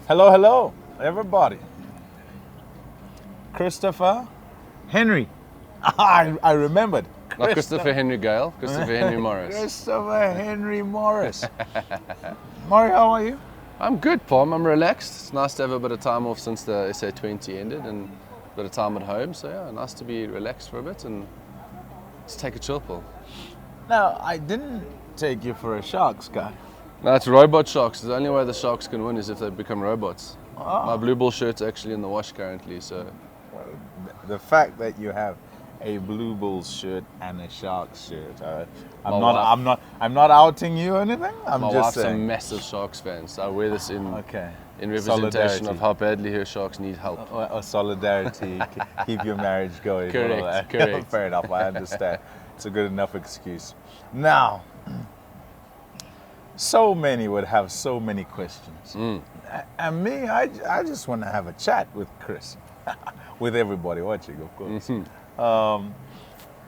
Hello, hello, everybody. Christopher Henry. I remembered. Not Christopher Henry Gale, Christopher Henry Morris. Christopher Henry Morris. Murray, how are you? I'm good, Pom. I'm relaxed. It's nice to have a bit of time off since the SA20 ended and a bit of time at home. So yeah, nice to be relaxed for a bit and just take a chill pill. Now, I didn't take you for a Sharks guy. No, it's robot sharks. The only way the Sharks can win is if they become robots. Oh. My blue ball shirt's actually in the wash currently, so Well, the fact that you have a Blue Bulls shirt and a Sharks shirt, I'm not outing you or anything. I'm my just wife's a saying. massive Sharks fan, so I wear this in Okay. representation Solidarity. of how badly her Sharks need help. Or solidarity, keep your marriage going. Correct, all that. correct. Fair enough, I understand. It's a good enough excuse. Now, so many would have so many questions. And me, I just want to have a chat with Chris, with everybody watching, of course.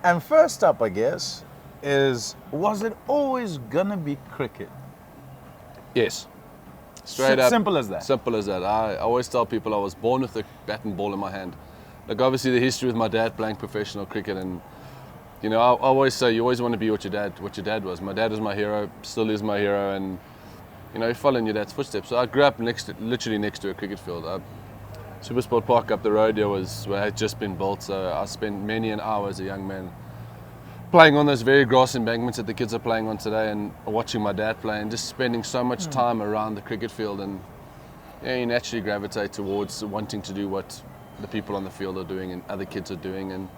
And first up, I guess, was it always gonna be cricket? Yes. Straight up. Simple as that. Simple as that. I always tell people I was born with a bat and ball in my hand. Like obviously the history with my dad playing professional cricket, and you know, I always say you always want to be what your dad was. My dad was my hero, still is my hero, and you know, you follow in your dad's footsteps. So I grew up literally next to a cricket field. Supersport Park up the road there had just been built, so I spent many an hour as a young man playing on those very grass embankments that the kids are playing on today, and watching my dad play, and just spending so much time around the cricket field. And yeah, you naturally gravitate towards wanting to do what the people on the field are doing and other kids are doing. And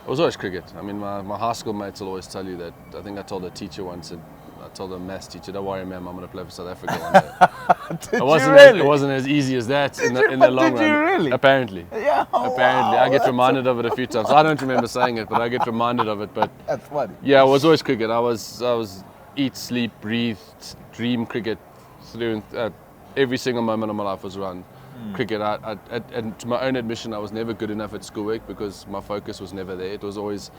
it was always cricket. I mean, my high school mates will always tell you that. I think I told a teacher once, and I told the maths teacher, "Don't worry, ma'am, I'm going to play for South Africa one day." It wasn't as easy as that in the long run. Did you really? Apparently. Yeah. Apparently, wow, I get that's reminded of it a few times. I don't remember saying it, but I get reminded of it. But That's funny. yeah, it was always cricket. I was eat, sleep, breathe, dream cricket through every single moment of my life was around cricket. And to my own admission, I was never good enough at schoolwork because my focus was never there. It was always,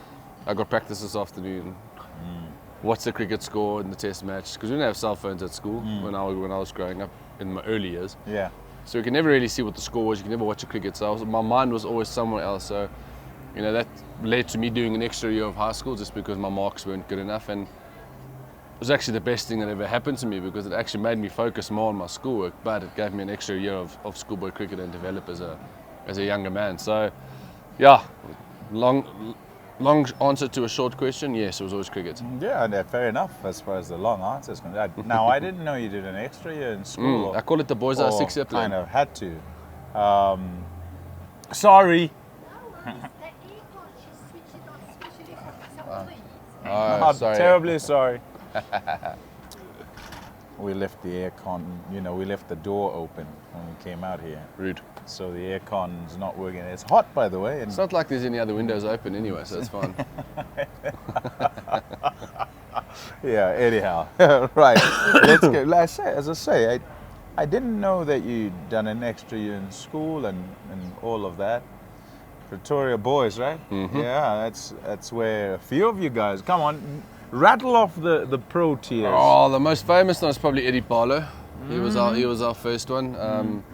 I got practice this afternoon. What's the cricket score in the test match? Because we didn't have cell phones at school when I was growing up in my early years. Yeah. So you can never really see what the score was. You can never watch a cricket. So my mind was always somewhere else. So, you know, that led to me doing an extra year of high school just because my marks weren't good enough. And it was actually the best thing that ever happened to me because it actually made me focus more on my schoolwork, but it gave me an extra year of schoolboy cricket and develop as a younger man. So, yeah, long answer to a short question, yes, it was always cricket. Yeah, fair enough as far as the long answers concerned. Now, I didn't know you did an extra year in school. I call it the boys are or 6 year plan. kind of had to. Sorry. I'm Sorry. terribly sorry. We left the aircon, we left the door open when we came out here. Rude. So the aircon's not working. It's hot, by the way. And It's not like there's any other windows open anyway, so it's fine. yeah, anyhow. Right. Let's go. As I say, I didn't know that you'd done an extra year in school and all of that. Pretoria Boys, right? Mm-hmm. Yeah, that's where a few of you guys, come on, rattle off the Proteas. Oh, the most famous one is probably Eddie Barlow. He was our first one.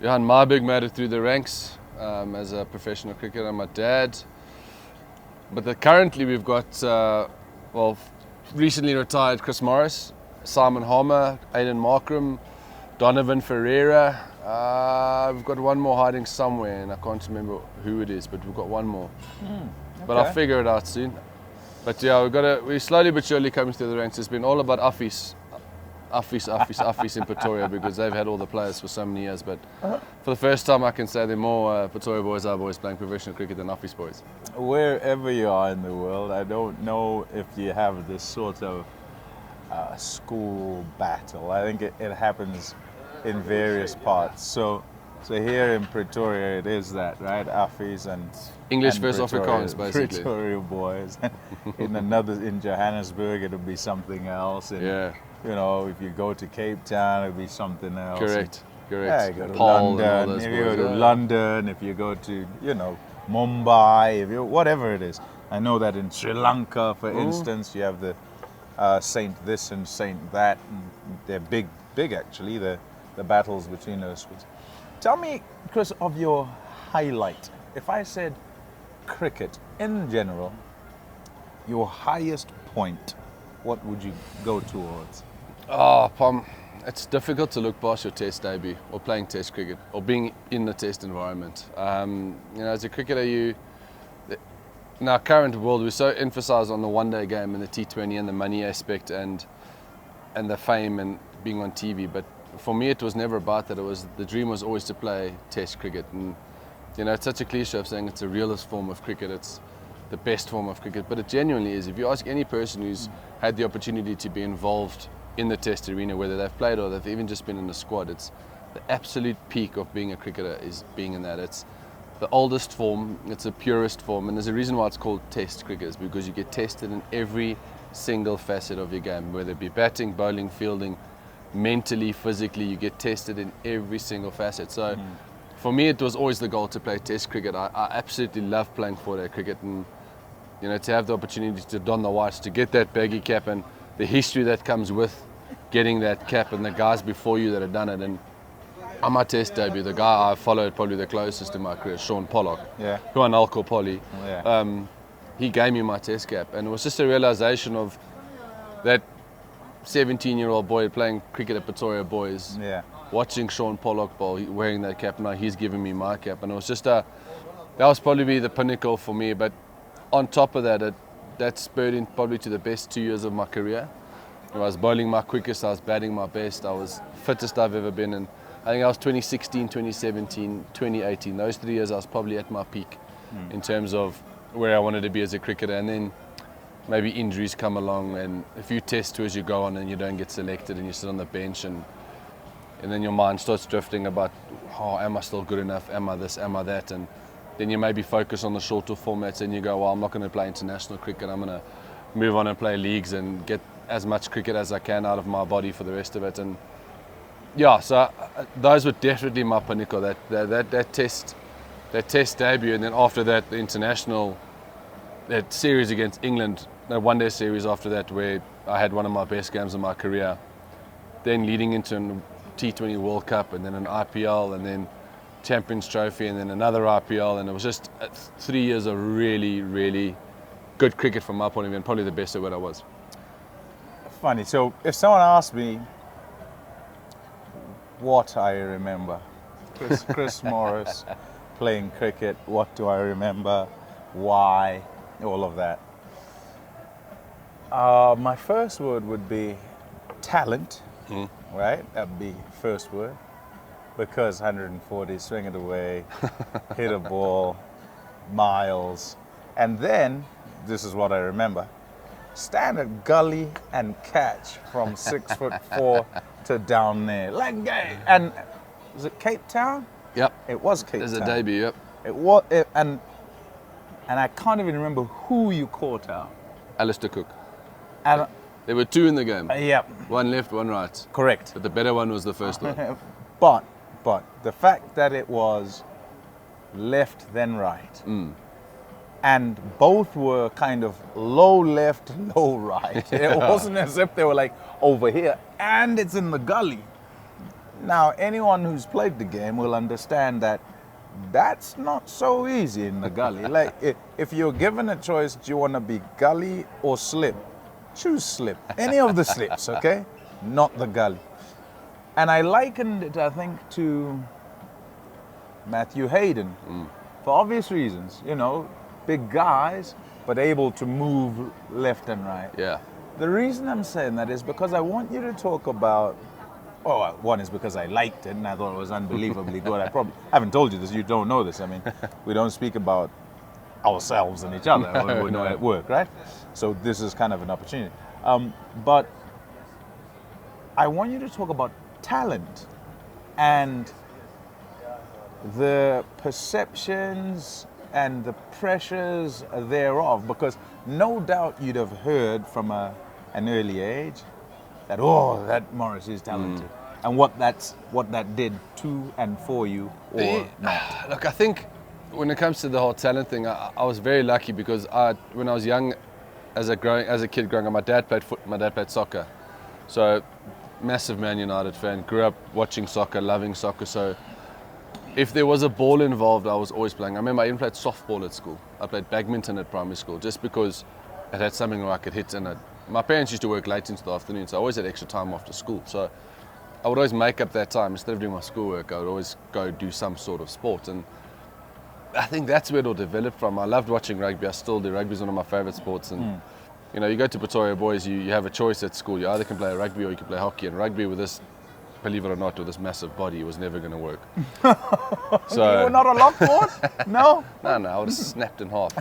Johan Marburg made it through the ranks as a professional cricketer. My dad. But currently we've got, recently retired Chris Morris, Simon Harmer, Aidan Markram, Donovan Ferreira. We've got one more hiding somewhere, and I can't remember who it is, but we've got one more. But I'll figure it out soon. But yeah, we're slowly but surely coming through the ranks. It's been all about Uffies in Pretoria because they've had all the players for so many years. But for the first time, I can say they're more Pretoria Boys are boys playing professional cricket than Uffies boys. Wherever you are in the world, I don't know if you have this sort of school battle. I think it happens in various parts. So here in Pretoria, it is that, right? Uffies and English and versus Afrikaans, basically. Pretoria Boys. in Johannesburg, it'll be something else. And, Yeah. if you go to Cape Town, it'll be something else. Correct. Yeah, you go to Paul and all London. those If you go boys, to yeah. London, if you go to, Mumbai, whatever it is. I know that in Sri Lanka, for instance, you have the Saint this and Saint that. And they're big actually. The the battles between those schools. Tell me, Chris, of your highlight. If I said cricket in general, your highest point, what would you go towards? Oh, Pom, it's difficult to look past your test debut or playing test cricket or being in the test environment. As a cricketer, in our current world, we're so emphasised on the one-day game and the T20 and the money aspect and the fame and being on TV. But for me, it was never about that. The dream was always to play test cricket. And it's such a cliche of saying it's the realest form of cricket. It's the best form of cricket, but it genuinely is. If you ask any person who's had the opportunity to be involved in the test arena, whether they've played or they've even just been in the squad, it's the absolute peak of being a cricketer is being in that. It's the oldest form, it's the purest form, and there's a reason why it's called test cricket, is because you get tested in every single facet of your game, whether it be batting, bowling, fielding, mentally, physically, you get tested in every single facet. So for me, it was always the goal to play test cricket. I absolutely love playing 4-day cricket, and to have the opportunity to don the whites, to get that baggy cap and the history that comes with getting that cap and the guys before you that have done it. And on my test debut, the guy I followed probably the closest in my career, Sean Pollock, who I now call Polly, he gave me my test cap. And it was just a realization of that 17-year-old boy playing cricket at Pretoria Boys, watching Sean Pollock bowl, wearing that cap. Now he's giving me my cap. And it was just that was probably the pinnacle for me. But on top of that, that spurred in probably to the best 2 years of my career. I was bowling my quickest, I was batting my best, I was fittest I've ever been. And I think I was 2016, 2017, 2018. Those 3 years I was probably at my peak in terms of where I wanted to be as a cricketer. And then maybe injuries come along and a few test tours you go on and you don't get selected and you sit on the bench and then your mind starts drifting about, am I still good enough? Am I this? Am I that? And then you maybe focus on the shorter formats and you go, well, I'm not going to play international cricket. I'm going to move on and play leagues and get as much cricket as I can out of my body for the rest of it. And so those were definitely my pinnacle, that test debut. And then after that, the international, that series against England, the one-day series after that, where I had one of my best games of my career. Then leading into a T20 World Cup and then an IPL and then Champions Trophy and then another IPL, and it was just 3 years of really, really good cricket from my point of view, and probably the best at what I was. Funny. So if someone asked me what I remember, Chris Morris playing cricket, what do I remember, why, all of that. My first word would be talent, right? That'd be first word. Because 140, swing it away, hit a ball, miles. And then, this is what I remember, stand at gully and catch from 6'4" to down there. And was it Cape Town? Yep. It was Cape Town. There's a debut, yep. It was, and I can't even remember who you caught out. Alistair Cook. And there were two in the game. Yep. One left, one right. Correct. But the better one was the first one. But the fact that it was left then right, and both were kind of low left, low right. It wasn't as if they were like over here, and it's in the gully. Now, anyone who's played the game will understand that that's not so easy in the gully. Like, if you're given a choice, do you want to be gully or slip? Choose slip. Any of the slips, okay? Not the gully. And I likened it, I think, to Matthew Hayden, for obvious reasons. Big guys, but able to move left and right. Yeah. The reason I'm saying that is because I want you to talk about, one is because I liked it and I thought it was unbelievably good. I probably haven't told you this, you don't know this. I mean, we don't speak about ourselves and each other when we're at work, right? So this is kind of an opportunity. But I want you to talk about talent and the perceptions and the pressures thereof, because no doubt you'd have heard from an early age that that Morris is talented, and what that did to and for you or not. Look, I think when it comes to the whole talent thing, I was very lucky because when I was young, as a kid growing up, my dad played soccer, so massive Man United fan. Grew up watching soccer, loving soccer. So if there was a ball involved, I was always playing. I remember I even played softball at school. I played badminton at primary school just because it had something where I could hit. And my parents used to work late into the afternoon, so I always had extra time after school. So I would always make up that time. Instead of doing my schoolwork, I would always go do some sort of sport. And I think that's where it all developed from. I loved watching rugby. I still do. Rugby is one of my favourite sports. And you know, you go to Pretoria Boys, you have a choice at school. You either can play rugby or you can play hockey. And rugby with this, believe it or not, with this massive body, was never going to work. So you were not a lockboard? No? No, I would have snapped in half.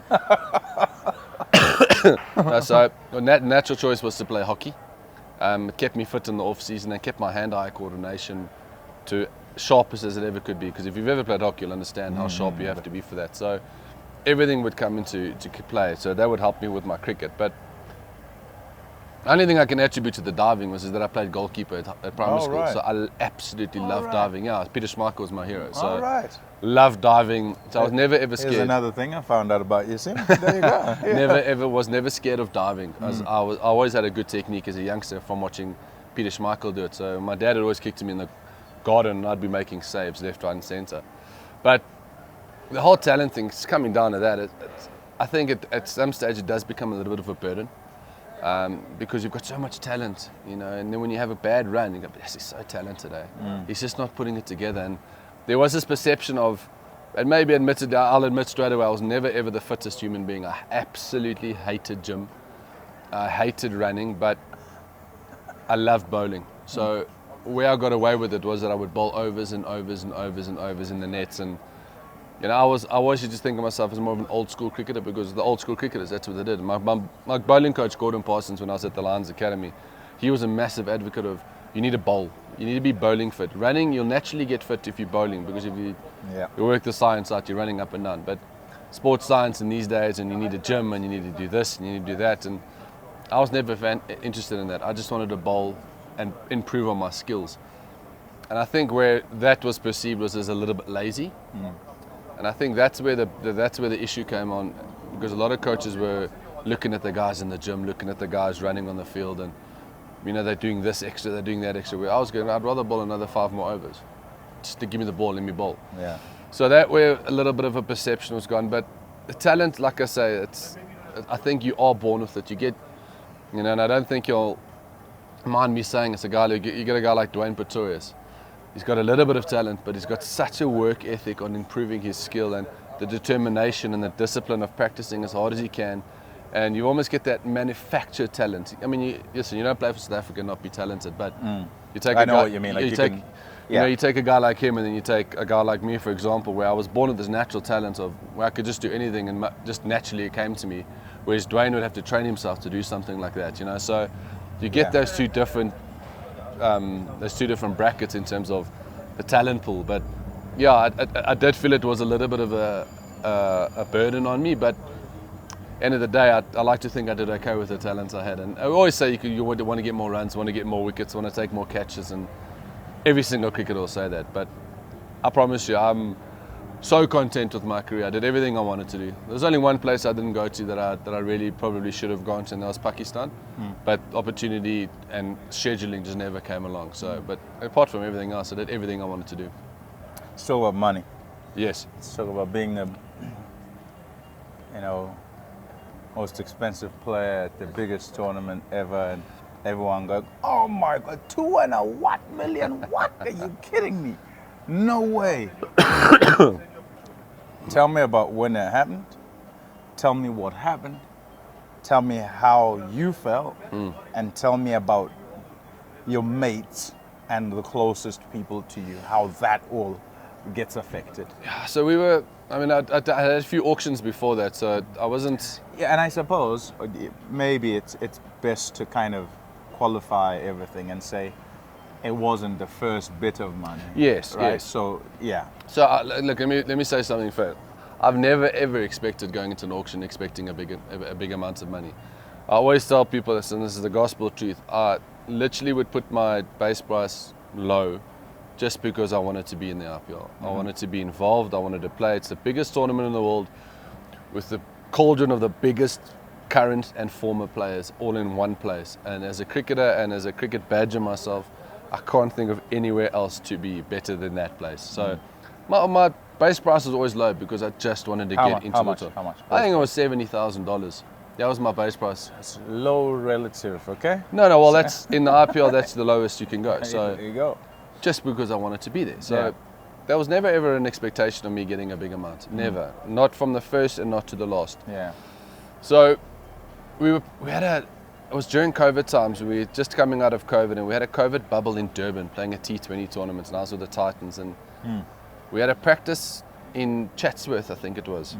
No, so natural choice was to play hockey. It kept me fit in the off season and kept my hand-eye coordination to sharpest as it ever could be. Because if you've ever played hockey, you'll understand how sharp you have to be for that. So everything would come into play. So that would help me with my cricket. But the only thing I can attribute to the diving was that I played goalkeeper at primary school. Right. So I absolutely loved diving. Yeah, Peter Schmeichel was my hero. So loved diving. So I was never ever scared. Here's another thing I found out about you. See, there you go. Yeah. was never scared of diving. I always had a good technique as a youngster from watching Peter Schmeichel do it. So my dad had always kicked me in the garden and I'd be making saves left, right and centre. But the whole talent thing is coming down to that. I think at some stage it does become a little bit of a burden. Because you've got so much talent, you know, and then when you have a bad run, you go, yes, he's so talented, eh? He's just not putting it together. And there was this perception of, and maybe I'll admit straight away, I was never ever the fittest human being. I absolutely hated gym. I hated running, but I loved bowling. So where I got away with it was that I would bowl overs and overs and overs and overs in the nets. And you know, I always used to think of myself as more of an old school cricketer because the old school cricketers, that's what they did. My bowling coach, Gordon Parsons, when I was at the Lions Academy, he was a massive advocate of you need to bowl. You need to be bowling fit. Running, you'll naturally get fit if you're bowling because if you work the science out, you're running up and down. But sports science in these days, and you need a gym and you need to do this and you need to do that. And I was never interested in that. I just wanted to bowl and improve on my skills. And I think where that was perceived was as a little bit lazy. And I think that's where the issue came on, because a lot of coaches were looking at the guys in the gym, looking at the guys running on the field, and you know, they're doing this extra, they're doing that extra. Where I was going, I'd rather bowl another 5 more overs, just to give me the ball, let me bowl. Yeah. So that where a little bit of a perception was gone, but the talent, like I say, I think you are born with it. You get, you know, and I don't think you'll mind me saying it's a guy. You get a guy like Proteas. He's got a little bit of talent, but he's got such a work ethic on improving his skill and the determination and the discipline of practicing as hard as he can. And you almost get that manufactured talent. I mean, you don't play for South Africa and not be talented, but you take what you mean. Like you take a guy like him and then you take a guy like me, for example, where I was born with this natural talent of where I could just do anything and just naturally it came to me, whereas Dwayne would have to train himself to do something like that, you know. So you get those two different brackets in terms of the talent pool. But yeah, I did feel it was a little bit of a burden on me, but end of the day, I like to think I did okay with the talents I had. And I always say you want to get more runs, want to get more wickets, want to take more catches, and every single cricketer will say that. But I promise you, I'm so content with my career. I did everything I wanted to do. There's only one place I didn't go to that I really probably should have gone to, and that was Pakistan. But opportunity and scheduling just never came along. So, but apart from everything else, I did everything I wanted to do. Still about money. Yes. It's still about being the, most expensive player at the biggest tournament ever, and everyone goes, "Oh my God, 2 and a what million? What? Are you kidding me? No way." Tell me about when it happened. Tell me what happened. Tell me how you felt, and tell me about your mates and the closest people to you, how that all gets affected. Yeah, so I had a few auctions before that, so I wasn't... Yeah, and I suppose maybe it's best to kind of qualify everything and say it wasn't the first bit of money. Yes, right? yes. So, yeah. So, look, let me say something first. I've never, ever expected going into an auction expecting a big amount of money. I always tell people this, and this is the gospel truth. I literally would put my base price low just because I wanted to be in the IPL. I wanted to be involved. I wanted to play. It's the biggest tournament in the world with the cauldron of the biggest current and former players all in one place. And as a cricketer and as a cricket badger myself, I can't think of anywhere else to be better than that place. So my base price was always low because I just wanted to get into the top. How much? I think it was $70,000. That was my base price. It's low relative, okay? No, well, that's in the IPL. That's the lowest you can go. So there you go. just because I wanted to be there. So Yeah. there was never ever an expectation of me getting a big amount. Never. Not from the first and not to the last. Yeah. So we had it was during COVID times. We were just coming out of COVID, and we had a COVID bubble in Durban, playing a T20 tournament, and I was with the Titans, and we had a practice in Chatsworth, I think it was.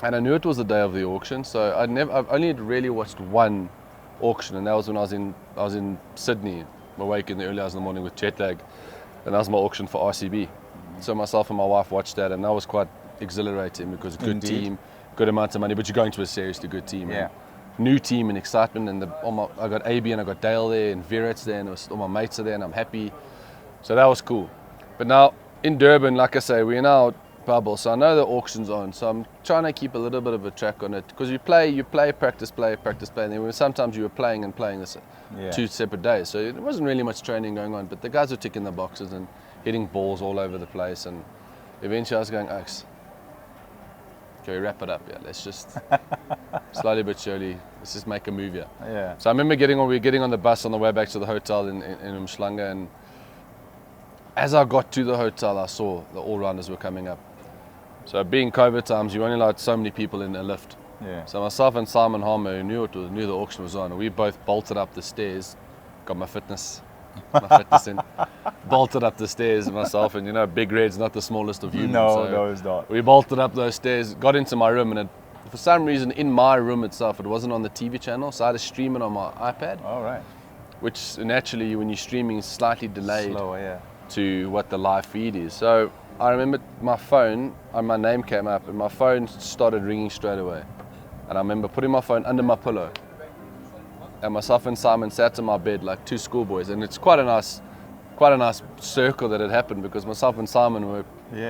And I knew it was the day of the auction, so I've only really watched one auction, and that was when I was in Sydney, awake in the early hours in the morning with jet lag, and that was my auction for RCB. So myself and my wife watched that, and that was quite exhilarating because a good team, good amount of money, but you're going to a seriously good team. Yeah. New team and excitement, and I got AB and I got Dale there, and Virat's there, and all my mates are there, and I'm happy. So that was cool. But now in Durban, like I say, we're in our bubble, so I know the auction's on, so I'm trying to keep a little bit of a track on it, because you play, practice, play, and then sometimes you were playing this 2 separate days, so it wasn't really much training going on, but the guys were ticking the boxes and hitting balls all over the place, and eventually I was going, Oaks, can we wrap it up? Yeah, let's just slowly but surely, let's just make a move here. Yeah. So I remember we were getting on the bus on the way back to the hotel in Umhlanga, and as I got to the hotel, I saw the all-rounders were coming up. So being COVID times, you only allowed so many people in a lift. Yeah. So myself and Simon Harmer, who knew the auction was on, we both bolted up the stairs, got my fitness in, bolted up the stairs myself, and Big Red's not the smallest of humans. No, it's not. We bolted up those stairs, got into my room, and for some reason in my room itself, it wasn't on the TV channel, so I had to stream it on my iPad. All right. Which naturally, when you're streaming, is slightly delayed. Slower, yeah. To what the live feed is. So I remember my phone, and my name came up, and my phone started ringing straight away. And I remember putting my phone under my pillow, and myself and Simon sat in my bed like two schoolboys, and it's quite a nice circle that had happened, because myself and Simon were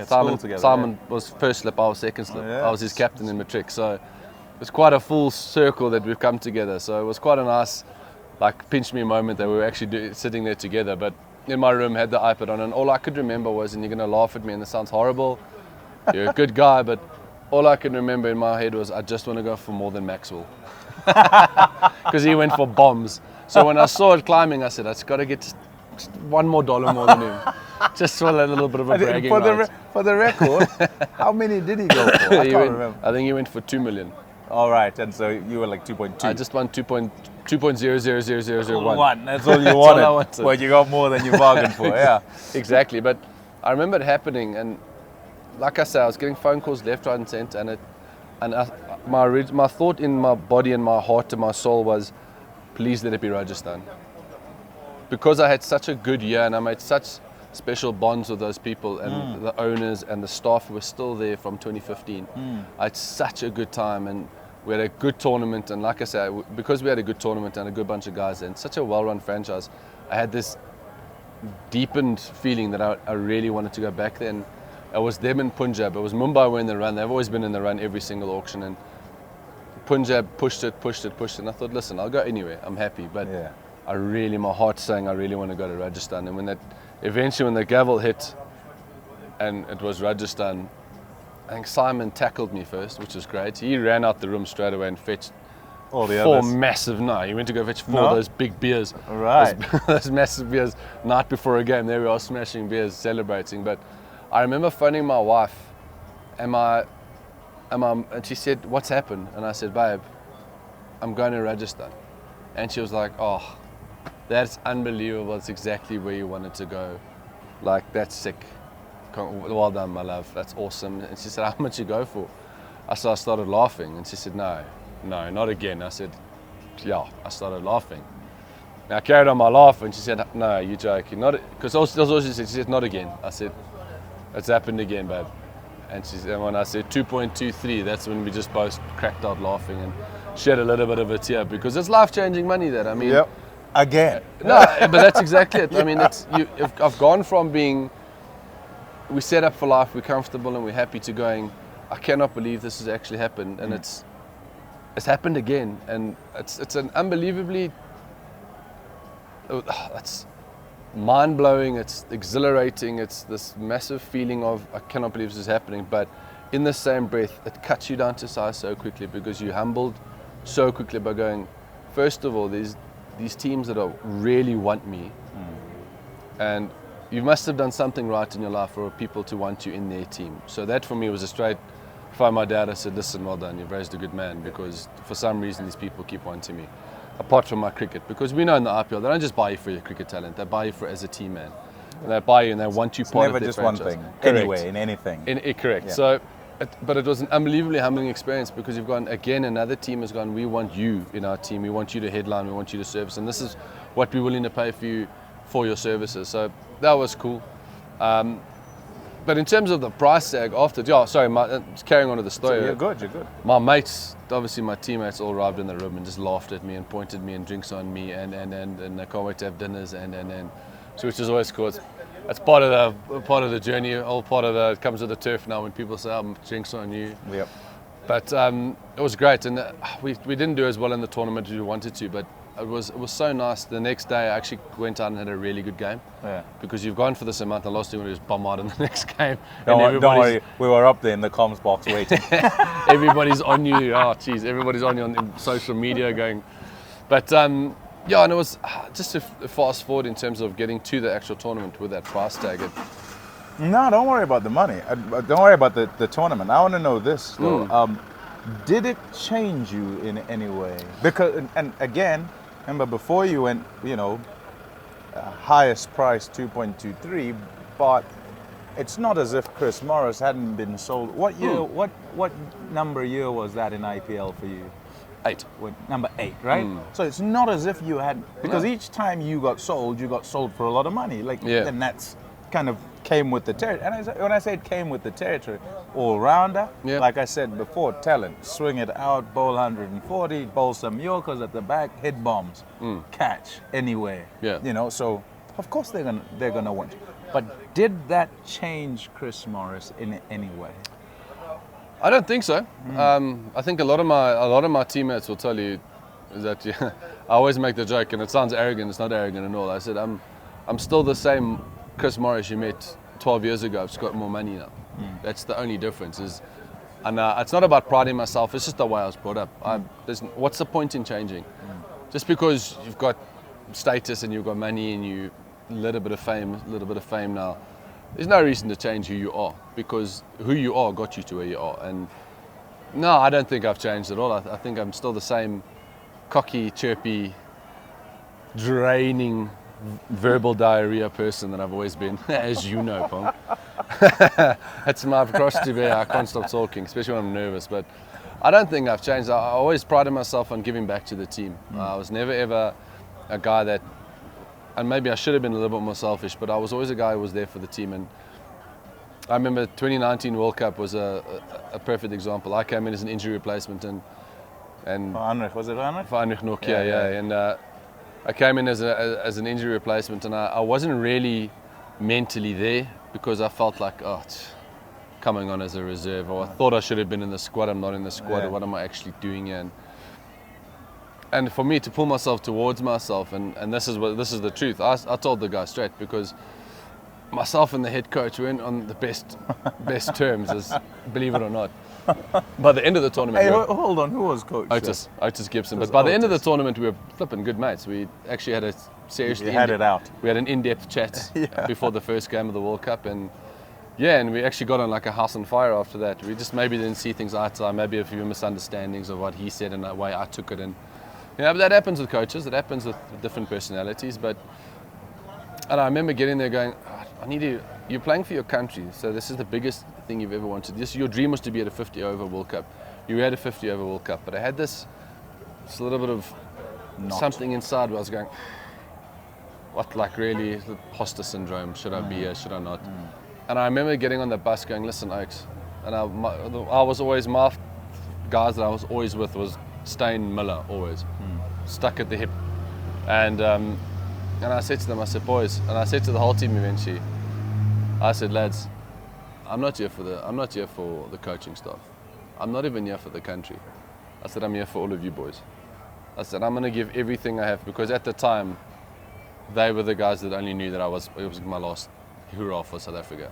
school together. Simon was first slip, I was second slip. Oh, yeah. I was his captain in matric, so it's quite a full circle that we've come together. So it was quite a nice, like, pinch me moment that we were actually sitting there together. But in my room, had the iPad on, and all I could remember was, and you're going to laugh at me, and this sounds horrible, you're a good guy, but all I can remember in my head was, I just want to go for more than Maxwell. Because he went for bombs. So when I saw it climbing, I said, I've got to get just $1 more more than him. Just for a little bit of a bragging rights. For the record, how many did he go for? I can't remember. I think he went for 2 million. All right, and so you were like 2.2. I just won 2.000001. One. That's all you That's wanted. all I wanted. Well, you got more than you bargained for. Yeah. Exactly. But I remember it happening, and like I said, I was getting phone calls left, right, and centre, my thought in my body and my heart and my soul was, please let it be Rajasthan. Because I had such a good year and I made such special bonds with those people, and the owners and the staff who were still there from 2015. I had such a good time, and we had a good tournament, and like I said, because we had a good tournament and a good bunch of guys and such a well-run franchise, I had this deepened feeling that I really wanted to go back there. And it was them and Punjab. It was Mumbai were in the run. They've always been in the run every single auction, and Punjab pushed it, and I thought, listen, I'll go anywhere. I'm happy, but my heart's saying I really want to go to Rajasthan. And when the gavel hit, and it was Rajasthan, I think Simon tackled me first, which was great. He ran out the room straight away and fetched all the four others. massive. No, he went to go fetch four of those big beers. Right. Those massive beers. Night before a game, there we are smashing beers, celebrating. But I remember phoning my wife, and she said, "What's happened?" And I said, "Babe, I'm going to Rajasthan." And she was like, "Oh, that's unbelievable. It's exactly where you wanted to go. Like, that's sick. Well done, my love. That's awesome." And she said, "How much you go for?" I started laughing, and she said, No, not again." I said, "Yeah." I started laughing. Now I carried on my laugh, and she said, "No, you're joking." Because she said, "Not again." I said, "It's happened again, babe." And when I said 2.23, that's when we just both cracked out laughing and shed a little bit of a tear, because it's life-changing money that, I mean. Yep. Again. No, but that's exactly it. I mean, I've gone from being, we set up for life, we're comfortable and we're happy, to going, I cannot believe this has actually happened, and it's happened again, and it's an unbelievably, mind-blowing, it's exhilarating, it's this massive feeling of, I cannot believe this is happening, but in the same breath, it cuts you down to size so quickly because you're humbled so quickly by going, first of all, these teams that really want me, and you must have done something right in your life for people to want you in their team. So that for me was a straight, if I my dad, I said, listen, well done, you've raised a good man, because for some reason these people keep wanting me. Apart from my cricket, because we know in the IPL they don't just buy you for your cricket talent, they buy you for as a team man. And they buy you and they want you It's part of never their just franchise. one thing. Correct. Anyway, in anything. Correct. Yeah. So, but it was an unbelievably humbling experience because you've gone again. Another team has gone. We want you in our team. We want you to headline. We want you to service, and this is what we're willing to pay for you for your services. So that was cool. But in terms of the price tag after, carrying on to the story. So you're good. My mates, obviously my teammates, all arrived in the room and just laughed at me and pointed me and drinks on me and they can't wait to have dinners and so which is always cool. It's part of the journey. All part of it comes with the turf now when people say, drinks on you. Yep. But it was great, and we didn't do as well in the tournament as we wanted to, but it was so nice. The next day I actually went out and had a really good game. Yeah. Because you've gone for this amount, the last thing we do is bomb out in the next game. Don't worry, we were up there in the comms box waiting. Everybody's on you. Oh, geez, everybody's on you on social media going. But and it was just to fast forward in terms of getting to the actual tournament with that price tag. No, don't worry about the money. Don't worry about the tournament. I want to know this though. Did it change you in any way? Because, and again, remember before you went, highest price 2.23, but it's not as if Chris Morris hadn't been sold. What year? What number year was that in IPL for you? 8. Number 8, right? So it's not as if you had, because each time you got sold for a lot of money. And that's kind of came with the territory. And when I say it came with the territory, all-rounder, like I said before, talent, swing it out, bowl 140, bowl some Yorkers at the back, hit bombs, catch anywhere. Yeah. So of course they're gonna want you. But did that change Chris Morris in any way? I don't think so. I think a lot of my teammates will tell you that I always make the joke, and it sounds arrogant. It's not arrogant at all. I said I'm still the same Chris Morris you met 12 years ago. I've just got more money now. That's the only difference. And it's not about priding myself. It's just the way I was brought up. What's the point in changing? Just because you've got status and you've got money and you a little bit of fame now. There's no reason to change who you are, because who you are got you to where you are. And no, I don't think I've changed at all. I think I'm still the same cocky, chirpy, draining, verbal diarrhea person that I've always been, as you know, Pong. It's my cross to bear. I can't stop talking, especially when I'm nervous. But I don't think I've changed. I always prided myself on giving back to the team. I was never ever a guy that, and maybe I should have been a little bit more selfish, but I was always a guy who was there for the team. And I remember 2019 World Cup was a perfect example. I came in as an injury replacement and For Heinrich, was it Heinrich? For Heinrich Nokia, yeah. And I came in as an injury replacement, and I wasn't really mentally there because I felt like, coming on as a reserve, or I thought I should have been in the squad. I'm not in the squad. Or what am I actually doing here? And for me to pull myself towards myself, and this is the truth. I told the guy straight, because myself and the head coach were on the best terms, as believe it or not. By the end of the tournament, hey, hold on, who was coach? Otis Gibson. But by the end of the tournament, we were flipping good mates. We actually had a seriously. You had it out. We had an in-depth chat before the first game of the World Cup, and we actually got on like a house on fire after that. We just maybe didn't see things eye to eye, maybe a few misunderstandings of what he said and the way I took it, and but that happens with coaches. It happens with different personalities. And I remember getting there going, you're playing for your country, so this is the biggest thing you've ever wanted. Your dream was to be at a 50-over World Cup. You had a 50-over World Cup, but I had this little bit of something inside where I was going, really, imposter syndrome, should I be here, should I not? And I remember getting on the bus going, listen, Oaks, and I was always, my guys that I was always with was Stain Miller, always, stuck at the hip. And I said to them, I said, boys, and I said to the whole team eventually, I said, lads, I'm not here for the coaching staff. I'm not even here for the country. I said, I'm here for all of you boys. I said, I'm going to give everything I have, because at the time, they were the guys that only knew that it was my last hurrah for South Africa.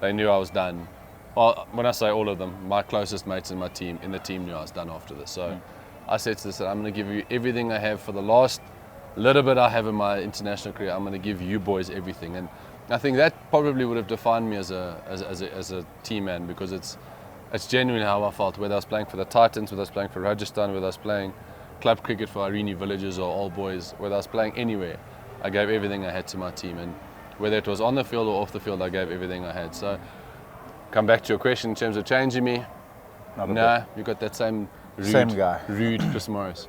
They knew I was done. Well, when I say all of them, my closest mates in the team knew I was done after this. So I said to them, I'm going to give you everything I have for the last little bit I have in my international career. I'm going to give you boys everything. And I think that probably would have defined me as a team man, because it's genuinely how I felt, whether I was playing for the Titans, whether I was playing for Rajasthan, whether I was playing club cricket for Arini Villages or All Boys, whether I was playing anywhere, I gave everything I had to my team. And whether it was on the field or off the field, I gave everything I had. So come back to your question in terms of changing me. Nah, you got that same guy. Rude Chris Morris.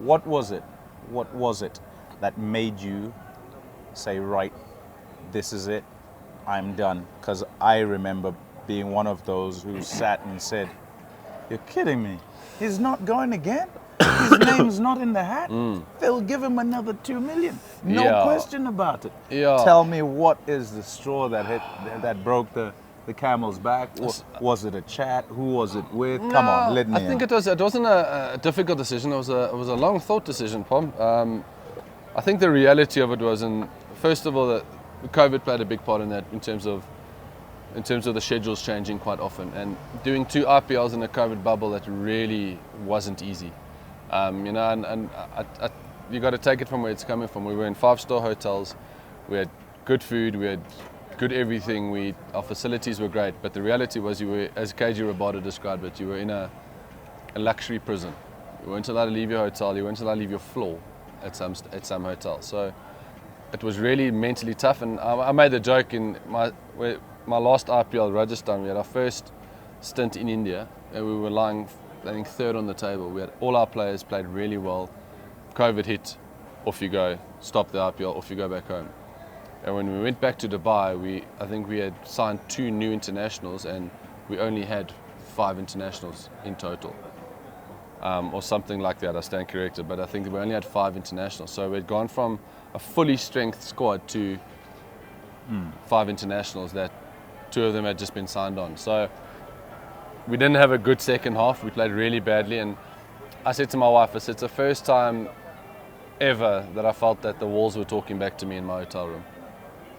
What was it that made you say, right, this is it, I'm done? Because I remember being one of those who sat and said, you're kidding me, he's not going again? His name's not in the hat? They'll give him another 2 million. No question about it. Yeah. Tell me, what is the straw that broke the camel's back? Was it a chat? Who was it with? Come on, let me I think it wasn't a difficult decision. It was a long thought decision, Pom. I think the reality of it was, first of all, that COVID played a big part in that, in terms of the schedules changing quite often, and doing 2 IPLs in a COVID bubble, that really wasn't easy. You got to take it from where it's coming from. We were in 5-star hotels, we had good food, we had good everything. Our facilities were great, but the reality was, you were, as KG Rabada described it, you were in a luxury prison. You weren't allowed to leave your hotel, you weren't allowed to leave your floor at some hotels. So it was really mentally tough. And I made the joke in my last IPL, Rajasthan. We had our first stint in India, and we were lying, I think, 3rd on the table. We had all our players played really well. COVID hit, off you go. Stop the IPL, off you go back home. And when we went back to Dubai, I think we had signed 2 new internationals, and we only had 5 internationals in total, or something like that. I stand corrected, but I think we only had 5 internationals. So we'd gone from a fully strength squad to 5 internationals that 2 of them had just been signed on. So we didn't have a good second half. We played really badly, and I said to my wife, it's the first time ever that I felt that the walls were talking back to me in my hotel room.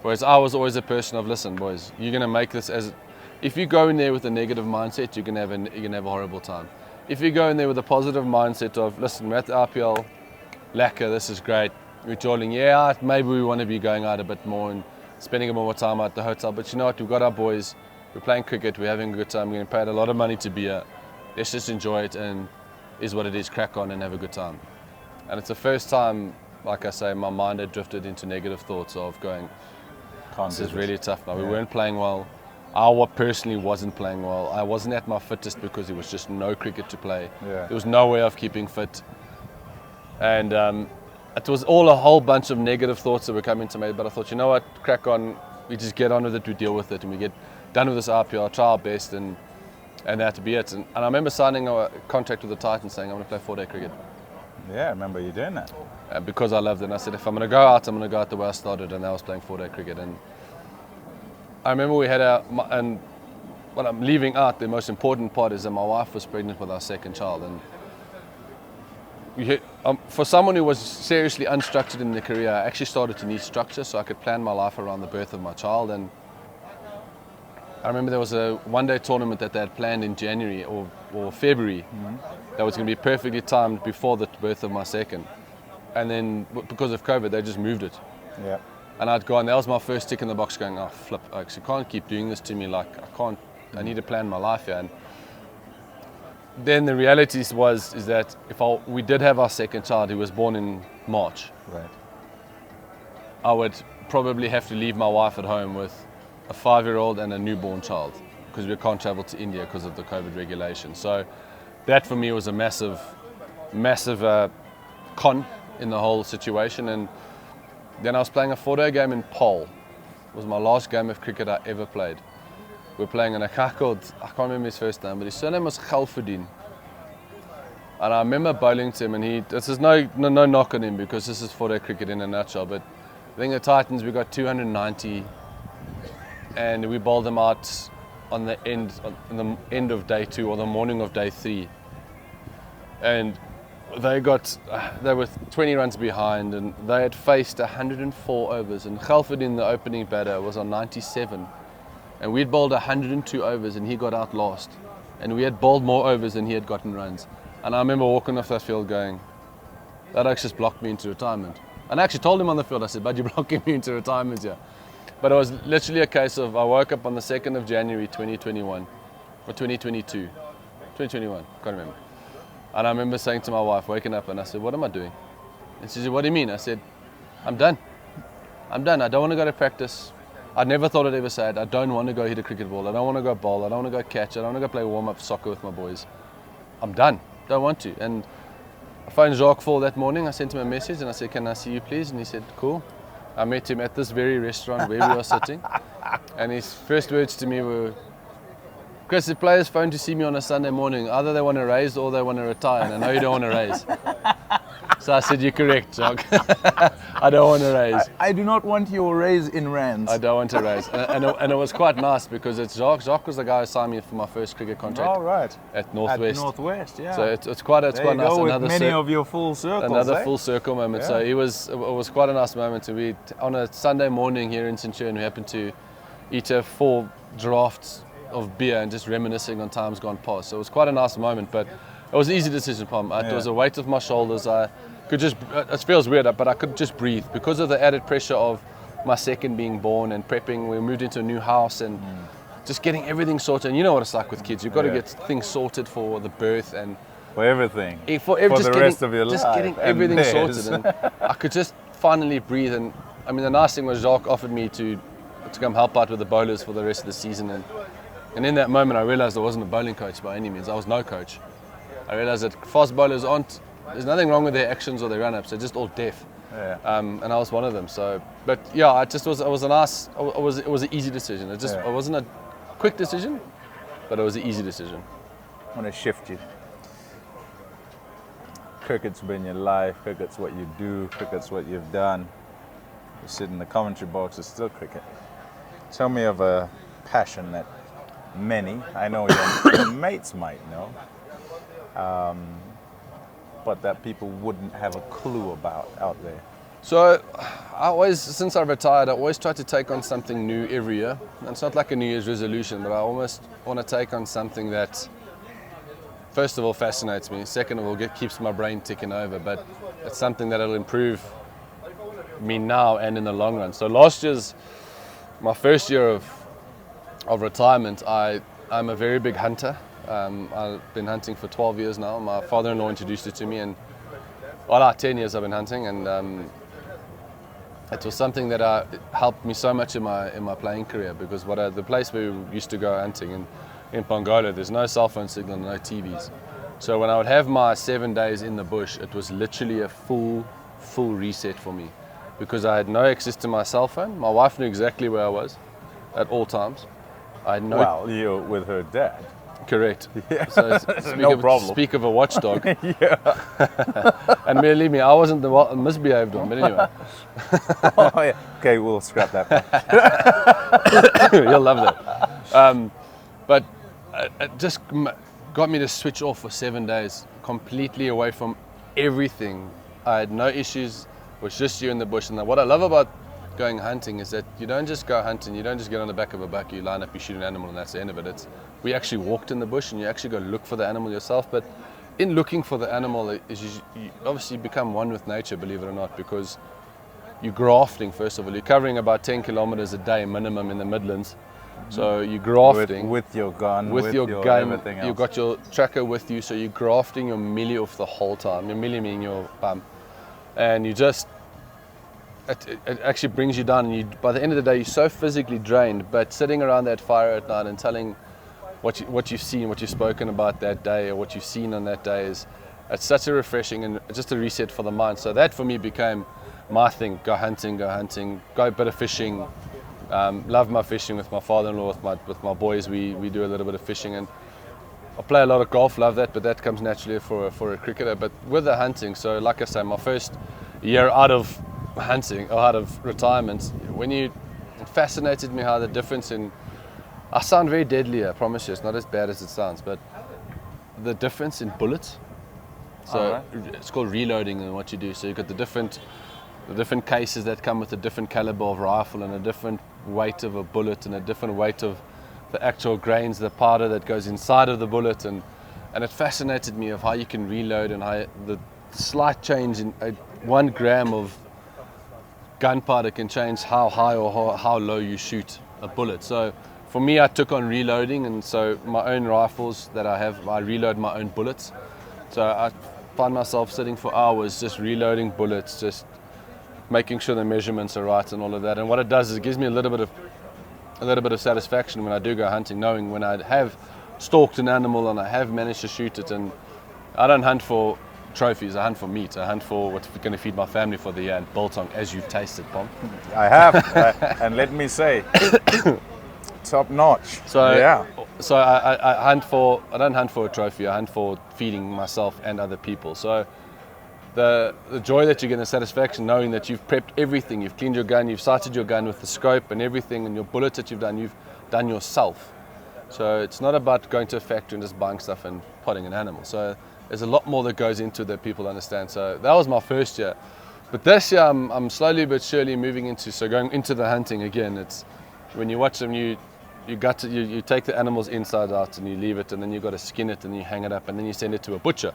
Whereas I was always a person of, listen, boys, you're going to make this if you go in there with a negative mindset, you're going to have a horrible time. If you go in there with a positive mindset of, listen, we're at the IPL, lacquer, this is great, we're jolling, maybe we want to be going out a bit more and spending a bit more time at the hotel, but you know what, we've got our boys, we're playing cricket, we're having a good time, we're getting paid a lot of money to be here, let's just enjoy it, and is what it is, crack on and have a good time. And it's the first time, like I say, my mind had drifted into negative thoughts of going, this is really tough now. We weren't playing well. I personally wasn't playing well. I wasn't at my fittest because there was just no cricket to play. There was no way of keeping fit. And it was all a whole bunch of negative thoughts that were coming to me, but I thought, you know what, crack on, we just get on with it, we deal with it, and we get done with this IPL, try our best, and that to be it. And I remember signing a contract with the Titans saying, I'm going to play 4-day cricket. Yeah, I remember you doing that. Because I loved it, and I said, if I'm going to go out, I'm going to go out the way I started, and I was playing 4-day cricket. And I remember we had and what I'm leaving out, the most important part is that my wife was pregnant with our second child. And for someone who was seriously unstructured in their career, I actually started to need structure so I could plan my life around the birth of my child. And I remember there was a one-day tournament that they had planned in January or February that was going to be perfectly timed before the birth of my second. And then because of COVID, they just moved it. Yeah. And I'd go, and that was my first tick in the box going, oh, flip, I actually can't keep doing this to me. Like, I need to plan my life here. And then the reality is that we did have our second child, who was born in March. Right. I would probably have to leave my wife at home with a 5-year-old and a newborn child, because we can't travel to India because of the COVID regulation. So that for me was a massive con in the whole situation. And then I was playing a 4-day game in Paarl. It was my last game of cricket I ever played. We were playing in a guy called, I can't remember his first name, but his surname was Khalfuddin. And I remember bowling to him, and this is no knock on him, because this is 4-day cricket in a nutshell, but I think the Titans, we got 290, and we bowled them out on the end of day 2 or the morning of day 3. And they were 20 runs behind, and they had faced 104 overs, and Gelford in the opening batter was on 97, and we'd bowled 102 overs and he got out last, and we had bowled more overs than he had gotten runs. And I remember walking off that field going, that actually just blocked me into retirement. And I actually told him on the field, I said, "But you're blocking me into retirement here." But it was literally a case of, I woke up on the 2nd of January 2021 or 2022, 2021, can't remember. And I remember saying to my wife, waking up, and I said, "What am I doing?" And she said, "What do you mean?" I said, I'm done. I don't want to go to practice. I never thought I'd ever say it. I don't want to go hit a cricket ball. I don't want to go bowl. I don't want to go catch. I don't want to go play warm-up soccer with my boys. I'm done. Don't want to. And I phoned Jacques Fall that morning. I sent him a message and I said, "Can I see you please?" And he said, "Cool." I met him at this very restaurant where we were sitting. And his first words to me were, "Chris, the players phone to see me on a Sunday morning. Either they want to raise or they want to retire. And I know you don't want to raise." So I said, "You're correct, Jacques." I don't want to raise. I do not want your raise in rands. I don't want to raise. And it was quite nice because it's Jacques. Jacques was the guy who signed me for my first cricket contract. All right. At Northwest. At Northwest, yeah. So it's quite nice. Go with many of your full circles. Another full circle moment. Yeah. So it was quite a nice moment. And we, on a Sunday morning here in Centurion, we happened to eat 4 drafts of beer and just reminiscing on times gone past. So it was quite a nice moment, but it was an easy decision, Pom. It was a weight off my shoulders. I could just, it feels weird, but I could just breathe because of the added pressure of my second being born and prepping. We moved into a new house and just getting everything sorted. And you know what it's like with kids. You've got to get things sorted for the birth and for everything. For the rest of your life. Just getting everything sorted. And I could just finally breathe. And I mean, the nice thing was Jacques offered me to come help out with the bowlers for the rest of the season. And in that moment, I realized I wasn't a bowling coach by any means. I was no coach. I realized that fast bowlers there's nothing wrong with their actions or their run-ups. They're just all deaf. Yeah. And I was one of them. So, but yeah, it was an easy decision. It wasn't a quick decision, but it was an easy decision. I want to shift you. Cricket's been your life. Cricket's what you do. Cricket's what you've done. You sit in the commentary box. It's still cricket. Tell me of a passion that many, I know your mates might know, but that people wouldn't have a clue about out there. So since I retired, I always try to take on something new every year. And it's not like a New Year's resolution, but I almost want to take on something that, first of all, fascinates me. Second of all, keeps my brain ticking over, but it's something that'll improve me now and in the long run. So last year's my first year of retirement. I'm a very big hunter. I've been hunting for 12 years now. My father-in-law introduced it to me, and 10 years I've been hunting, and it was something that helped me so much in my playing career, because the place where we used to go hunting in Pongola, there's no cell phone signal, no TVs. So when I would have my 7 days in the bush, it was literally a full reset for me, because I had no access to my cell phone. My wife knew exactly where I was at all times. I had no. Well, you're with her dad. Correct. Yeah. So no problem. Speak of a watchdog. Yeah. And believe me, I wasn't the misbehaved one, but anyway. Oh, yeah. Okay, we'll scrap that part. You'll love that. But it just got me to switch off for 7 days, completely away from everything. I had no issues. It was just you in the bush. And what I love about going hunting is that you don't just go hunting, you don't just get on the back of a buck, you line up, you shoot an animal, and that's the end of it. We actually walked in the bush and you actually go look for the animal yourself. But in looking for the animal, you obviously become one with nature, believe it or not, because you're grafting, first of all. You're covering about 10 kilometers a day minimum in the Midlands. So you're grafting. With your gun, with your gun, everything else. You've got your tracker with you, so you're grafting your millie off the whole time. Your millie meaning your bum. And you just, it actually brings you down, and by the end of the day, you're so physically drained, but sitting around that fire at night and telling what you've seen, what you've spoken about that day, or what you've seen on that day, it's such a refreshing and just a reset for the mind. So that for me became my thing. Go hunting, go a bit of fishing. Love my fishing with my father-in-law, with my boys. We do a little bit of fishing, and I play a lot of golf, love that, but that comes naturally for a cricketer. But with the hunting, so like I say, my first year out of hunting, or out of retirement, it fascinated me how the difference in, I sound very deadly, I promise you, it's not as bad as it sounds, but the difference in bullets So it's called reloading and what you do. So you've got the different cases that come with a different caliber of rifle and a different weight of a bullet and a different weight of the actual grains, the powder that goes inside of the bullet, and it fascinated me of how you can reload and how the slight change in 1 gram of gunpowder can change how high or how low you shoot a bullet. So for me, I took on reloading, and so my own rifles that I have, I reload my own bullets. So I find myself sitting for hours just reloading bullets, just making sure the measurements are right and all of that. And what it does is it gives me a little bit of satisfaction when I do go hunting, knowing when I have stalked an animal and I have managed to shoot it. And I don't hunt for trophies, I hunt for meat. I hunt for what's going to feed my family for the year, and biltong, as you've tasted, Pom. I have, and let me say, top notch. So yeah. So I don't hunt for a trophy. I hunt for feeding myself and other people. So the joy that you get, the satisfaction knowing that you've prepped everything, you've cleaned your gun, you've sighted your gun with the scope and everything, and your bullets that you've done yourself. So it's not about going to a factory and just buying stuff and potting an animal. So there's a lot more that goes into that people understand. So that was my first year. But this year I'm slowly but surely moving into, going into the hunting again. It's when you watch them, you take the animal's inside out and you leave it, and then you've got to skin it and you hang it up, and then you send it to a butcher.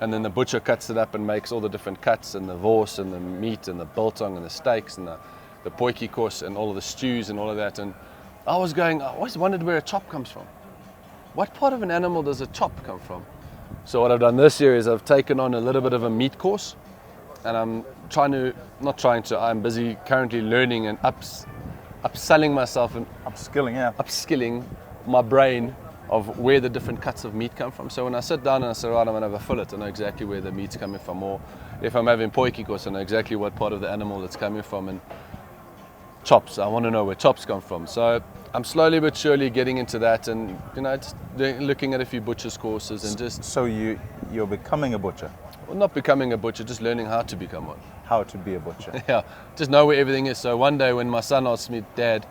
And then the butcher cuts it up and makes all the different cuts, and the wors and the meat and the biltong and the steaks and the potjie course and all of the stews and all of that. And I always wondered where a chop comes from. What part of an animal does a chop come from? So what I've done this year is I've taken on a little bit of a meat course, and I'm busy currently learning and upselling myself and upskilling my brain of where the different cuts of meat come from. So when I sit down and I say, right, I'm going to have a fillet, I know exactly where the meat's coming from. Or if I'm having potjie course, I know exactly what part of the animal it's coming from. And chops, I want to know where chops come from. So I'm slowly but surely getting into that, and just looking at a few butcher's courses and just. So you're becoming a butcher? Well, not becoming a butcher, just learning how to become one. How to be a butcher? Yeah, just know where everything is. So one day when my son asks me, Dad,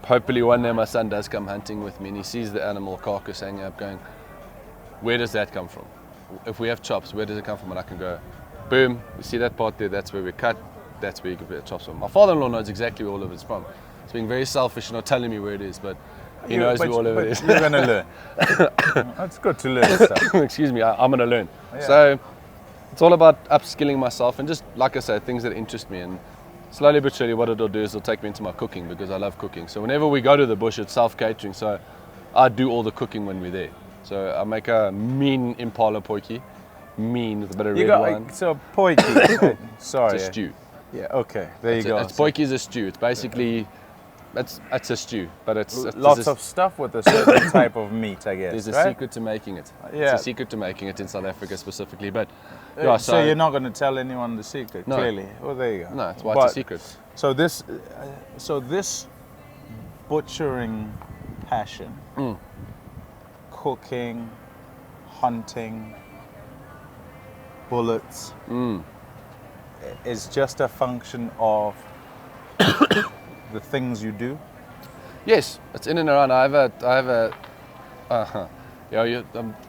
hopefully one day my son does come hunting with me and he sees the animal carcass hanging up, going, where does that come from? If we have chops, where does it come from? And I can go, boom, you see that part there, that's where we cut, that's where you can get chops from. My father-in-law knows exactly where all of it's from. He's being very selfish and not telling me where it is, but he knows where all of it is. You're going to learn. It's good to learn stuff. Excuse me, I'm going to learn. Yeah. So it's all about upskilling myself and just, like I said, things that interest me. And slowly but surely what it'll do is it'll take me into my cooking, because I love cooking. So whenever we go to the bush, it's self-catering. So I do all the cooking when we're there. So I make a mean impala potjie, with a bit of red wine. So potjie, sorry. It's a stew. Yeah, okay, there you go. Potjie is a stew. It's basically, it's a stew, but it's lots of stuff with a certain type of meat, I guess. There's a secret to making it. Yeah. It's a secret to making it in South Africa specifically, but yeah. So you're not going to tell anyone the secret, no. clearly. Well, there you go. No, it's why it's a secret. So this butchering passion, cooking, hunting, bullets, is just a function of the things you do? Yes, it's in and around. I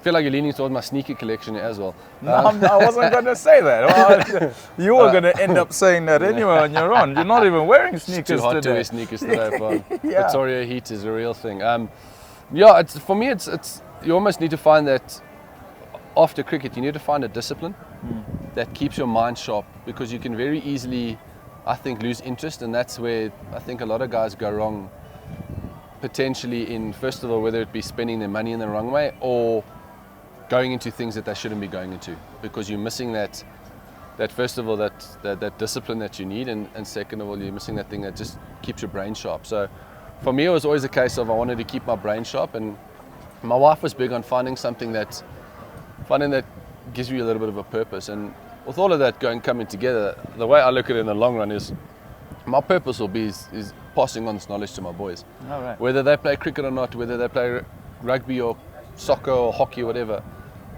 feel like you're leaning towards my sneaker collection as well. No, I wasn't going to say that. Well, you were going to end up saying that anyway on your own. You're not even wearing sneakers today. It's too hot to wear sneakers today, Paul. Yeah. Pretoria heat is a real thing. For me, it's you almost need to find that after cricket, you need to find a discipline that keeps your mind sharp, because you can very easily, I think, lose interest, and that's where I think a lot of guys go wrong, potentially in, first of all, whether it be spending their money in the wrong way or going into things that they shouldn't be going into, because you're missing that first of all, that discipline that you need, and second of all, you're missing that thing that just keeps your brain sharp. So for me, it was always a case of I wanted to keep my brain sharp, and my wife was big on finding something that gives you a little bit of a purpose. And with all of that coming together, the way I look at it in the long run is my purpose will be is passing on this knowledge to my boys. All right. Whether they play cricket or not, whether they play rugby or soccer or hockey or whatever,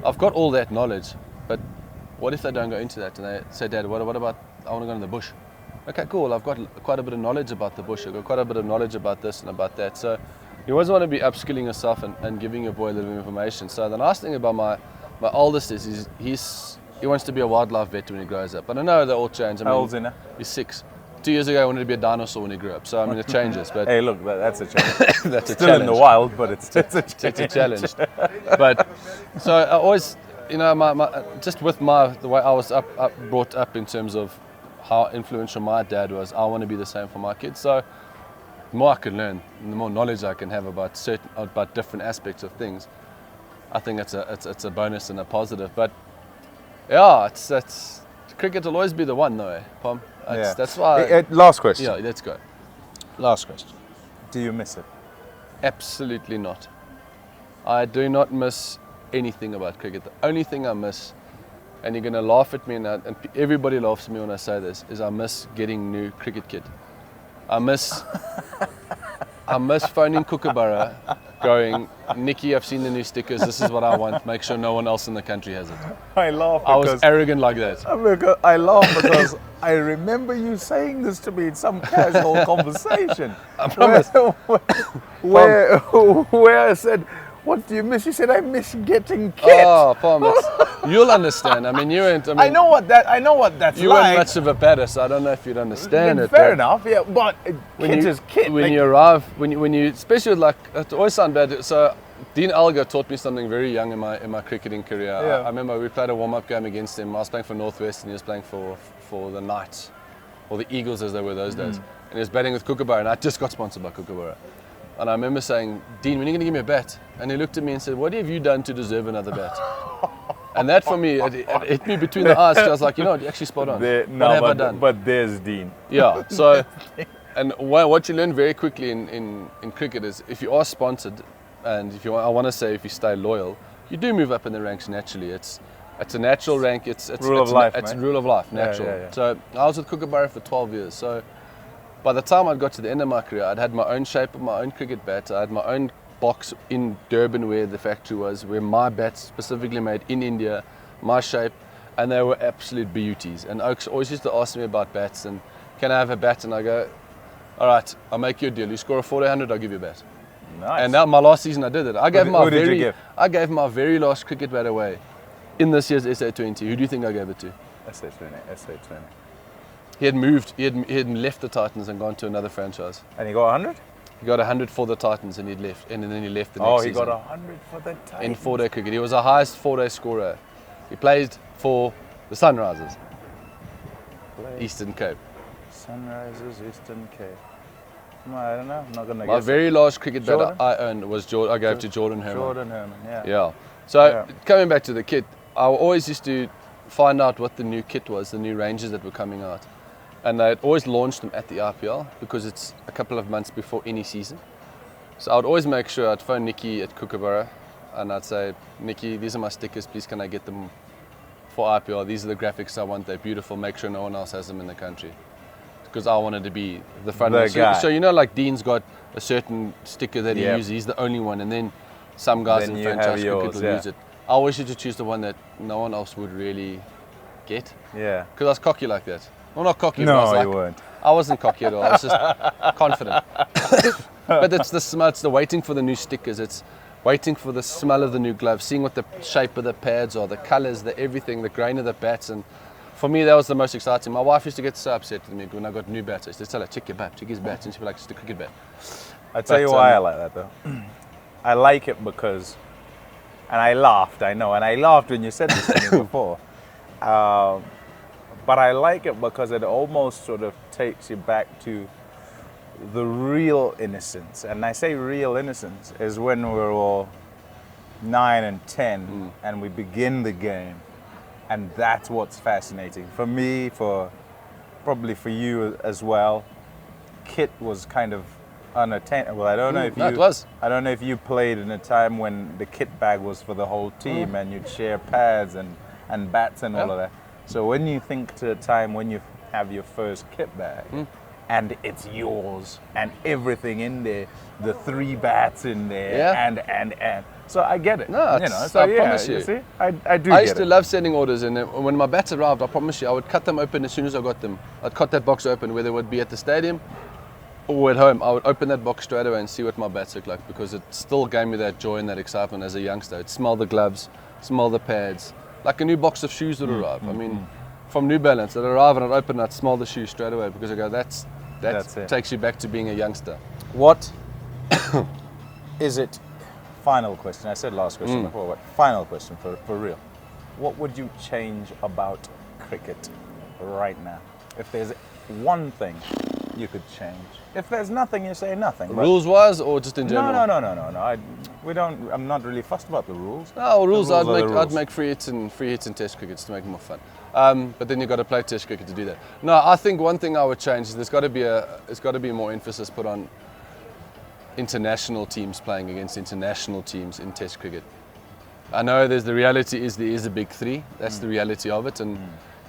I've got all that knowledge. But what if they don't go into that and they say, Dad, what about, I want to go in the bush? Okay, cool, I've got quite a bit of knowledge about the bush, I've got quite a bit of knowledge about this and about that. So you always want to be upskilling yourself and giving your boy a little bit of information. So the nice thing about my My oldest he wants to be a wildlife vet when he grows up. But I know they all change. I mean, How old's he now? He's 6. 2 years ago, I wanted to be a dinosaur when he grew up. So I mean, it changes. But Hey, look, that's a challenge. that's a Still challenge. in the wild, but it's a challenge. It's a challenge. But so I always, you know, just with the way I was brought up in terms of how influential my dad was, I want to be the same for my kids. So the more I can learn, the more knowledge I can have about different aspects of things, I think it's a bonus and a positive. But yeah, it's cricket will always be the one, though, Pom. That's why. Last question. Yeah, let's go. Last question. Do you miss it? Absolutely not. I do not miss anything about cricket. The only thing I miss, and you're going to laugh at me, and everybody laughs at me when I say this, is I miss getting new cricket kit. I miss phoning Kookaburra, going, Nikki, I've seen the new stickers, this is what I want, make sure no one else in the country has it. I laugh I because was arrogant like that. I laugh because I remember you saying this to me in some casual conversation. I promise. Where I said, what do you miss? You said, I miss getting kit. Oh, Pom, you'll understand. I mean, I know what that's you like. weren't much of a batter, so I don't know if you'd understand it. Fair enough, yeah, but kit is kit. When you arrive, when you, especially with like, it always sounds bad. So Dean Elgar taught me something very young in my cricketing career. Yeah. I remember we played a warm-up game against him. I was playing for Northwest and he was playing for the Knights, or the Eagles as they were those days. And he was batting with Kookaburra, and I just got sponsored by Kookaburra. And I remember saying, Dean, when are you going to give me a bat? And he looked at me and said, what have you done to deserve another bat? And that for me, it hit me between the eyes. I was like, you know, you're actually spot on. What have I done? But there's Dean. Yeah, so, and what you learn very quickly in cricket is if you are sponsored, and if you stay loyal, you do move up in the ranks naturally. It's a natural rank. It's rule of life. It's a rule of life, natural. Yeah. So I was with Kookaburra for 12 years. So by the time I got to the end of my career, I'd had my own shape of my own cricket bat. I had my own box in Durban where the factory was, where my bats specifically made in India, my shape, and they were absolute beauties. And Oaks always used to ask me about bats and can I have a bat? And I go, all right, I'll make you a deal. You score a 400, I'll give you a bat. Nice. And now my last season I did it. I gave you give? my very last cricket bat away in this year's SA20. Who do you think I gave it to? SA20. He had moved. He had left the Titans and gone to another franchise. And he got 100? He got 100 for the Titans and he'd left. And then he left the next season. Oh, he got 100 for the Titans. In 4-day cricket. He was the highest 4-day scorer. He played for the Sunrisers, Eastern Cape. Sunrisers, Eastern Cape. No, I don't know. I'm not going to guess. My very last cricket Jordan? bat I owned was I gave to Jordan Herman. Jordan Herman, yeah. Yeah. So coming back to the kit, I always used to find out what the new kit was, the new ranges that were coming out. And they'd always launch them at the IPL because it's a couple of months before any season. So I would always make sure I'd phone Nikki at Kookaburra and I'd say, Nikki, these are my stickers, please can I get them for IPL? These are the graphics I want, they're beautiful, make sure no one else has them in the country. Because I wanted to be the front guy. So you know, like Dean's got a certain sticker that he uses, he's the only one, and then some guys in franchise cricket will use it. I always used to choose the one that no one else would really get. Yeah. Because I was cocky like that. Well, not cocky, no, but I was like, you weren't. I wasn't cocky at all, I was just confident. But it's the smell, it's the waiting for the new stickers, it's waiting for the smell of the new gloves, seeing what the shape of the pads are, the colours, the everything, the grain of the bats, and for me, that was the most exciting. My wife used to get so upset with me when I got new bats. I used to tell her, check your bat, check his bat. And she'd be like, it's a cricket bat. I'll tell you why I like that, though. I like it because, and I laughed, I know, and I laughed when you said this to me before. But I like it because it almost sort of takes you back to the real innocence. And I say real innocence is when we're all 9 and 10 and we begin the game. And that's what's fascinating. For me, probably for you as well, kit was kind of unattainable. Well, I don't know if it was. I don't know if you played in a time when the kit bag was for the whole team and you'd share pads and bats and all of that. So when you think to a time when you have your first kit bag and it's yours and everything in there, the 3 bats in there and so I get it. No, you know, so I promise you. see, I do I get used to love sending orders, and when my bats arrived, I promise you, I would cut them open as soon as I got them. I'd cut that box open, whether it would be at the stadium or at home. I would open that box straight away and see what my bats look like, because it still gave me that joy and that excitement as a youngster. I'd smell the gloves, smell the pads. Like a new box of shoes would arrive. I mean, from New Balance, I'd arrive and I'd open and I'd smell the shoes straight away because I go, that it. takes you back to being a youngster. What is it? Final question. I said last question before, but final question for real. What would you change about cricket right now? If there's one thing you could change. If there's nothing, you say nothing. Rules-wise, or just in general? No. I'm not really fussed about the rules. No, rules. The rules I'd make free hits and Test crickets to make it more fun. But then you've got to play Test cricket to do that. No, I think one thing I would change is there's got to be more emphasis put on international teams playing against international teams in Test cricket. I know the reality is there is a big three. That's the reality of it, and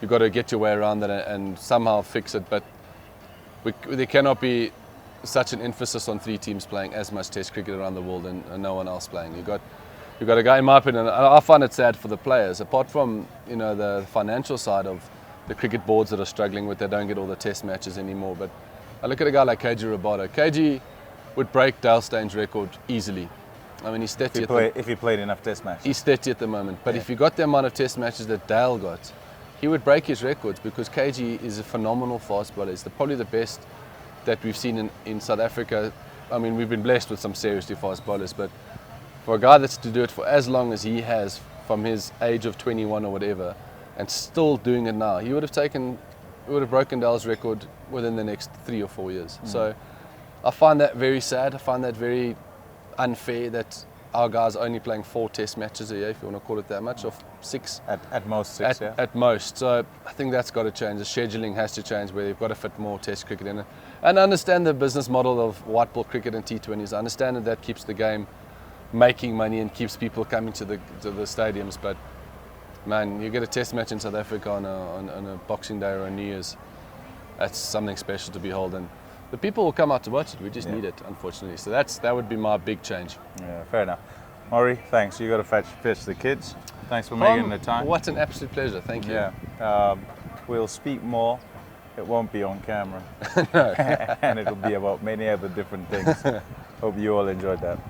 you've got to get your way around that and somehow fix it. But there cannot be such an emphasis on three teams playing as much Test cricket around the world and no one else playing. You've got a guy, in my opinion, I find it sad for the players. Apart from the financial side of the cricket boards that are struggling with, they don't get all the Test matches anymore. But I look at a guy like KG Rabada. KG would break Dale Stein's record easily. I mean, he's 30 if he played enough Test matches. He's 30 at the moment. But if he got the amount of Test matches that Dale got, he would break his records because KG is a phenomenal fast bowler. He's probably the best that we've seen in South Africa. I mean, we've been blessed with some seriously fast bowlers, but for a guy that's to do it for as long as he has, from his age of 21 or whatever, and still doing it now, he would have broken Dale's record within the next 3 or 4 years. So I find that very sad. I find that very unfair that our guys are only playing 4 Test matches a year, if you want to call it that much, or 6. At most 6, yeah. At most. So I think that's got to change. The scheduling has to change where you've got to fit more Test cricket in it. And I understand the business model of white ball cricket and T20s. I understand that keeps the game making money and keeps people coming to the stadiums. But man, you get a Test match in South Africa on a Boxing Day or a New Year's, that's something special to behold. And the people will come out to watch it. We just need it, unfortunately. So that would be my big change. Yeah, fair enough. Maury, thanks. You got to fetch the kids. Thanks for making the time. What an absolute pleasure. Thank you. Yeah. We'll speak more. It won't be on camera. And it'll be about many other different things. Hope you all enjoyed that.